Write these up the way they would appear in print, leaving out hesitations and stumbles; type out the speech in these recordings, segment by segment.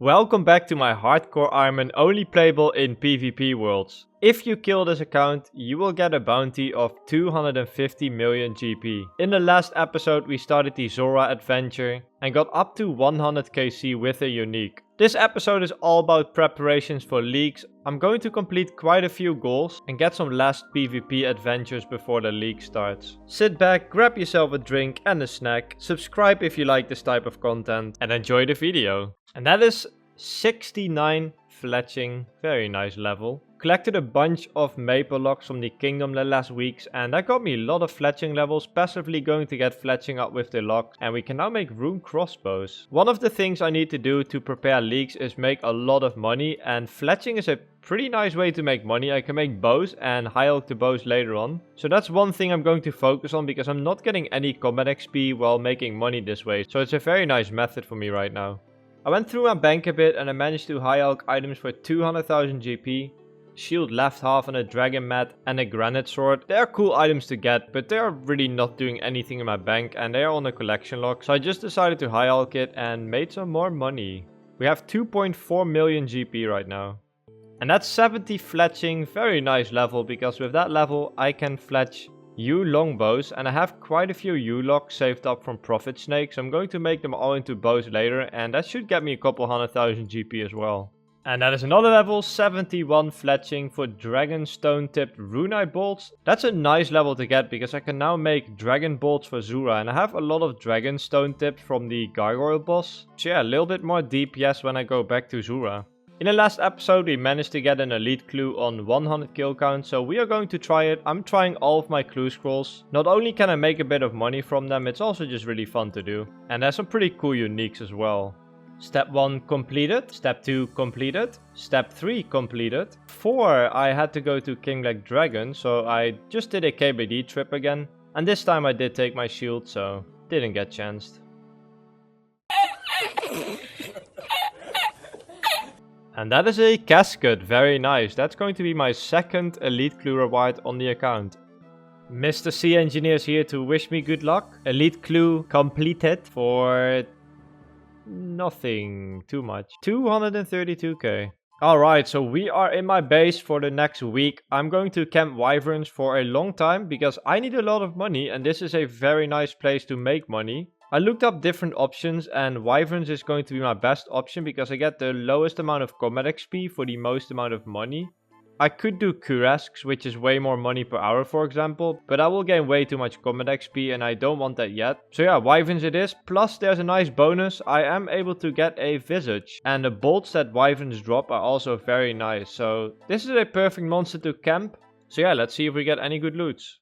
Welcome back to my hardcore Ironman only playable in PvP worlds. If you kill this account, you will get a bounty of 250 million GP. In the last episode we started the Zora adventure and got up to 100 KC with a unique. This episode is all about preparations for leagues. I'm going to complete quite a few goals and get some last PvP adventures before the league starts. Sit back, grab yourself a drink and a snack, subscribe if you like this type of content and enjoy the video. And that is 69 Fletching, very nice level. Collected a bunch of maple logs from the kingdom the last weeks and that got me a lot of fletching levels, passively going to get fletching up with the logs, and we can now make rune crossbows. One of the things I need to do to prepare leagues is make a lot of money, and fletching is a pretty nice way to make money. I can make bows and high elk the bows later on. So that's one thing I'm going to focus on because I'm not getting any combat XP while making money this way. So it's a very nice method for me right now. I went through my bank a bit and I managed to high elk items for 200,000 GP. Shield left half and a dragon mat and a granite sword. They are cool items to get, but they are really not doing anything in my bank and they are on a collection log. So I just decided to high elk it and made some more money. We have 2.4 million GP right now. And that's 70 fletching, very nice level because with that level I can fletch yew longbows, and I have quite a few yew logs saved up from profit snakes. I'm going to make them all into bows later and that should get me a couple 100,000 GP as well. And that is another level, 71 fletching for dragon stone tipped runite bolts. That's a nice level to get because I can now make dragon bolts for Zura, and I have a lot of dragon stone tipped from the gargoyle boss. So yeah, a little bit more DPS when I go back to Zura. In the last episode we managed to get an elite clue on 100 kill count, so we are going to try it. I'm trying all of my clue scrolls. Not only can I make a bit of money from them, it's also just really fun to do. And there's some pretty cool uniques as well. Step 1 completed, step 2 completed, step 3 completed. 4 I had to go to King Black Dragon, so I just did a KBD trip again. And this time I did take my shield, so didn't get chanced. And that is a casket, very nice. That's going to be my second elite clue reward on the account. Mr. C Engineer is here to wish me good luck. Elite clue completed for nothing too much. 232k. Alright, so we are in my base for the next week. I'm going to camp Wyverns for a long time because I need a lot of money and this is a very nice place to make money. I looked up different options and Wyverns is going to be my best option because I get the lowest amount of combat XP for the most amount of money. I could do Kuresks, which is way more money per hour for example, but I will gain way too much combat XP and I don't want that yet. So yeah, Wyverns it is, plus there's a nice bonus, I am able to get a Visage. And the bolts that Wyverns drop are also very nice, so this is a perfect monster to camp. So yeah, let's see if we get any good loots.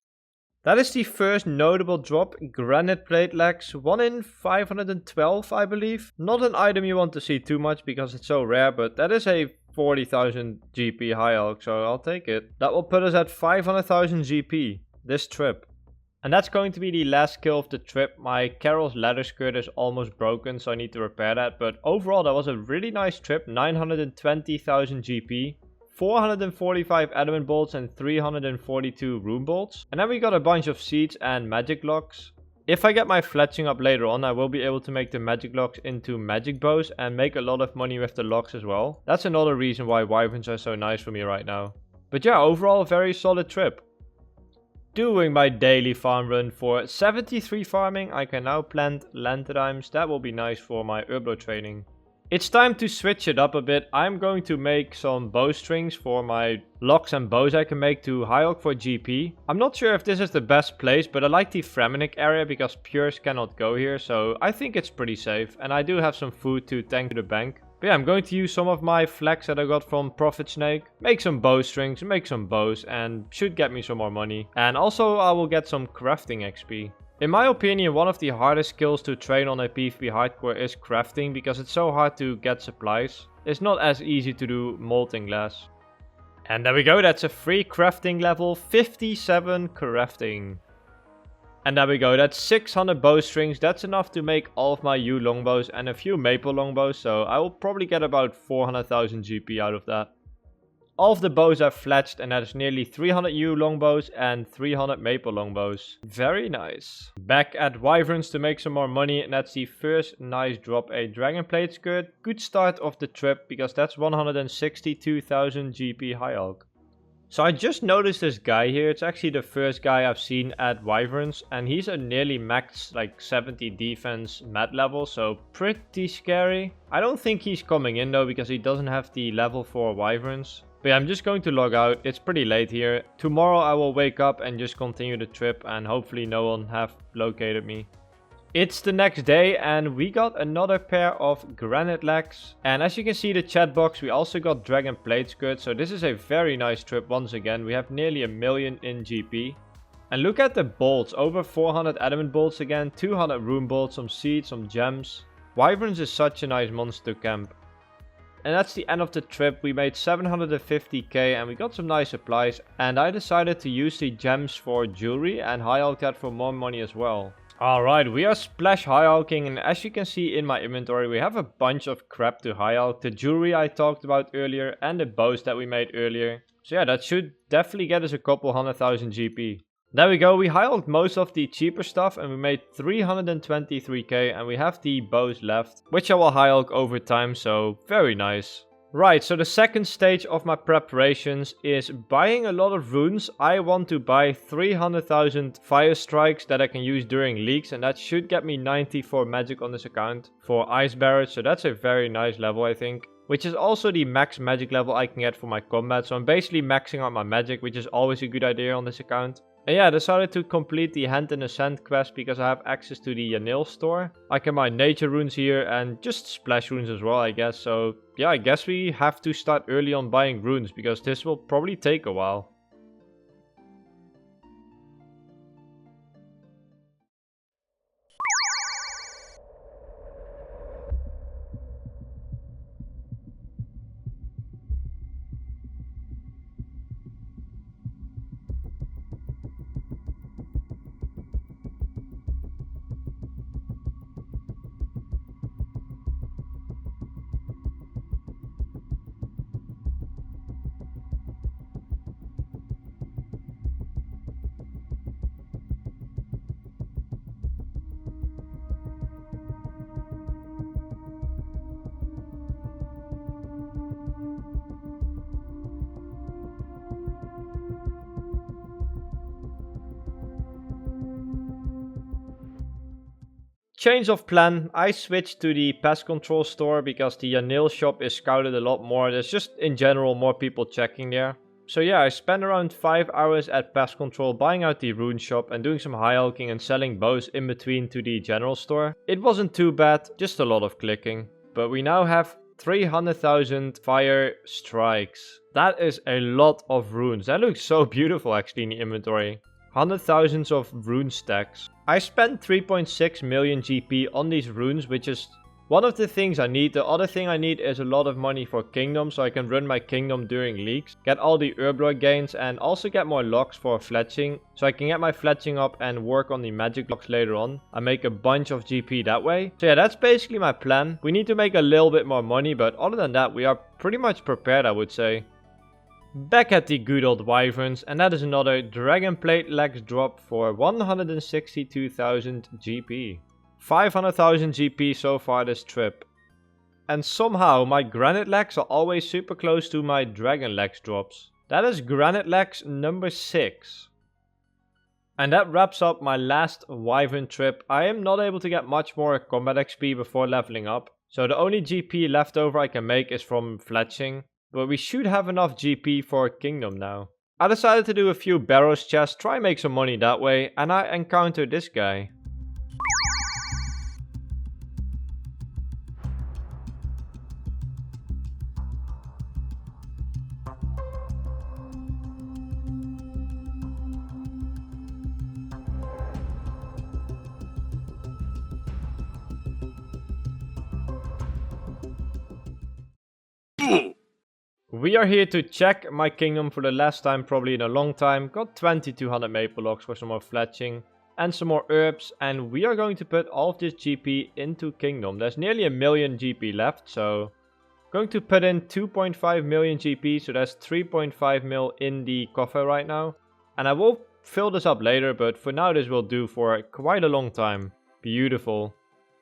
That is the first notable drop, granite plate legs, 1 in 512 I believe. Not an item you want to see too much because it's so rare, but that is a 40,000 GP high elk, so I'll take it. That will put us at 500,000 GP this trip. And that's going to be the last kill of the trip. My Carol's leather skirt is almost broken, so I need to repair that. But overall that was a really nice trip, 920,000 GP. 445 adamant bolts and 342 rune bolts. And then we got a bunch of seeds and magic locks. If I get my fletching up later on, I will be able to make the magic locks into magic bows and make a lot of money with the locks as well. That's another reason why Wyverns are so nice for me right now. But yeah, overall a very solid trip. Doing my daily farm run for 73 farming. I can now plant lanthanimes. That will be nice for my Urblo training. It's time to switch it up a bit. I'm going to make some bowstrings for my locks and bows I can make to high elk for GP. I'm not sure if this is the best place, but I like the Fremenic area because pures cannot go here, so I think it's pretty safe. And I do have some food to tank to the bank. But yeah, I'm going to use some of my flax that I got from Profit Snake, make some bowstrings, make some bows, and should get me some more money. And also I will get some crafting XP. In my opinion, one of the hardest skills to train on a PvP hardcore is crafting because it's so hard to get supplies. It's not as easy to do molten glass. And there we go, that's a free crafting level, 57 crafting. And there we go, that's 600 bowstrings. That's enough to make all of my yew longbows and a few maple longbows, so I will probably get about 400,000 GP out of that. All of the bows are fletched, and that is nearly 300 yew longbows and 300 maple longbows. Very nice. Back at Wyverns to make some more money, and that's the first nice drop, a dragon plate skirt. Good start of the trip, because that's 162,000 GP high elk. So I just noticed this guy here. It's actually the first guy I've seen at Wyverns, and he's a nearly max like 70 defense mat level, so pretty scary. I don't think he's coming in though, because he doesn't have the level for Wyverns. But yeah, I'm just going to log out. It's pretty late here. Tomorrow I will wake up and just continue the trip, and hopefully no one have located me. It's the next day, and we got another pair of granite legs. And as you can see the chat box, we also got dragon plate skirts. So this is a very nice trip once again. We have nearly 1 million in GP. And look at the bolts. Over 400 adamant bolts again. 200 rune bolts, some seeds, some gems. Wyverns is such a nice monster camp. And that's the end of the trip. We made 750k and we got some nice supplies. And I decided to use the gems for jewelry and high elk that for more money as well. Alright, we are splash high elking, and as you can see in my inventory, we have a bunch of crap to high elk. The jewelry I talked about earlier and the bows that we made earlier. So yeah, that should definitely get us a couple 100,000 GP. There we go, we high elked most of the cheaper stuff and we made 323k, and we have the bows left, which I will high elk over time, so very nice. Right, so the second stage of my preparations is buying a lot of runes. I want to buy 300,000 fire strikes that I can use during leagues, and that should get me 94 magic on this account for ice barrage, so that's a very nice level I think. Which is also the max magic level I can get for my combat, so I'm basically maxing out my magic, which is always a good idea on this account. And yeah, I decided to complete the Hand in the Sand quest because I have access to the Yanil store. I can buy nature runes here and just splash runes as well, I guess. So yeah, I guess we have to start early on buying runes because this will probably take a while. Change of plan, I switched to the pest control store because the Yanil shop is scouted a lot more. There's just in general more people checking there. So yeah, I spent around 5 hours at pest control buying out the rune shop and doing some high elking and selling bows in between to the general store. It wasn't too bad, just a lot of clicking. But we now have 300,000 fire strikes. That is a lot of runes. That looks so beautiful actually in the inventory. 100,000 of rune stacks. I spent 3.6 million GP on these runes, which is one of the things I need. The other thing I need is a lot of money for kingdom, so I can run my kingdom during leagues, get all the Herblore gains, and also get more locks for fletching, so I can get my fletching up and work on the magic locks later on. I make a bunch of GP that way. So yeah, that's basically my plan. We need to make a little bit more money, but other than that, we are pretty much prepared, I would say. Back at the good old Wyverns, and that is another Dragon Plate Legs drop for 162,000 GP. 500,000 GP so far this trip. And somehow my Granite Legs are always super close to my Dragon Legs drops. That is Granite Legs number 6. And that wraps up my last Wyvern trip. I am not able to get much more combat XP before leveling up. So the only GP left over I can make is from Fletching. But we should have enough GP for Kingdom now. I decided to do a few barrows chests, try and make some money that way, and I encountered this guy. We are here to check my kingdom for the last time, probably in a long time. Got 2200 maple logs for some more fletching and some more herbs. And we are going to put all of this GP into kingdom. There's nearly 1 million GP left, so Going to put in 2.5 million GP, so that's 3.5 mil in the coffer right now. And I will fill this up later, but for now this will do for quite a long time. Beautiful.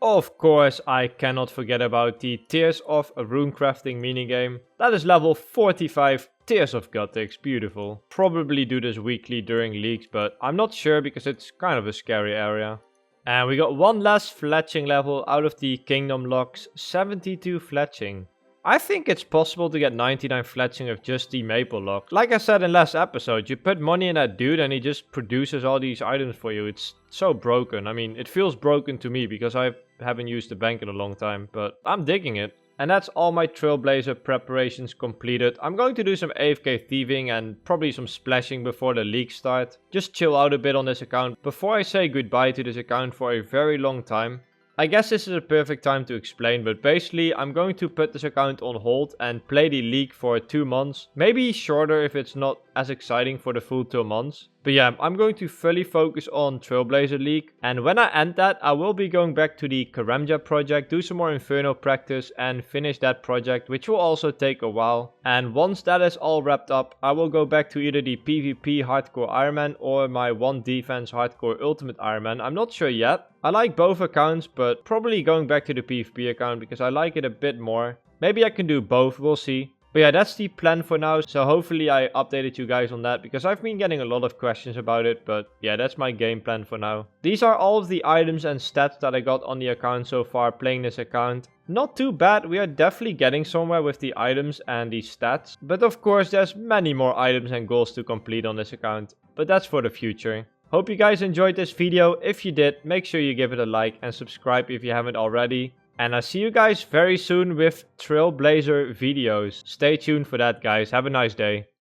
Of course, I cannot forget about the Tears of Runecrafting minigame. That is level 45, Tears of Gothics, beautiful. Probably do this weekly during leagues, but I'm not sure because it's kind of a scary area. And we got one less Fletching level out of the Kingdom locks, 72 Fletching. I think it's possible to get 99 Fletching with just the Maple lock. Like I said in last episode, you put money in that dude and he just produces all these items for you. It's so broken. I mean, it feels broken to me because I haven't used the bank in a long time, but I'm digging it. And that's all my Trailblazer preparations completed. I'm going to do some AFK thieving and probably some splashing before the league start. Just chill out a bit on this account before I say goodbye to this account for a very long time. I guess this is a perfect time to explain, but basically I'm going to put this account on hold and play the league for 2 months. Maybe shorter if it's not as exciting for the full 2 months. But yeah, I'm going to fully focus on Trailblazer League. And when I end that, I will be going back to the Karamja project, do some more Inferno practice and finish that project, which will also take a while. And once that is all wrapped up, I will go back to either the PvP Hardcore Ironman or my 1 Defense Hardcore Ultimate Ironman. I'm not sure yet. I like both accounts, but probably going back to the PvP account because I like it a bit more. Maybe I can do both, we'll see. But yeah, that's the plan for now, so hopefully I updated you guys on that because I've been getting a lot of questions about it, but yeah, that's my game plan for now. These are all of the items and stats that I got on the account so far playing this account. Not too bad, we are definitely getting somewhere with the items and the stats, but of course there's many more items and goals to complete on this account, but that's for the future. Hope you guys enjoyed this video. If you did, make sure you give it a like and subscribe if you haven't already. And I'll see you guys very soon with Trailblazer videos. Stay tuned for that, guys. Have a nice day.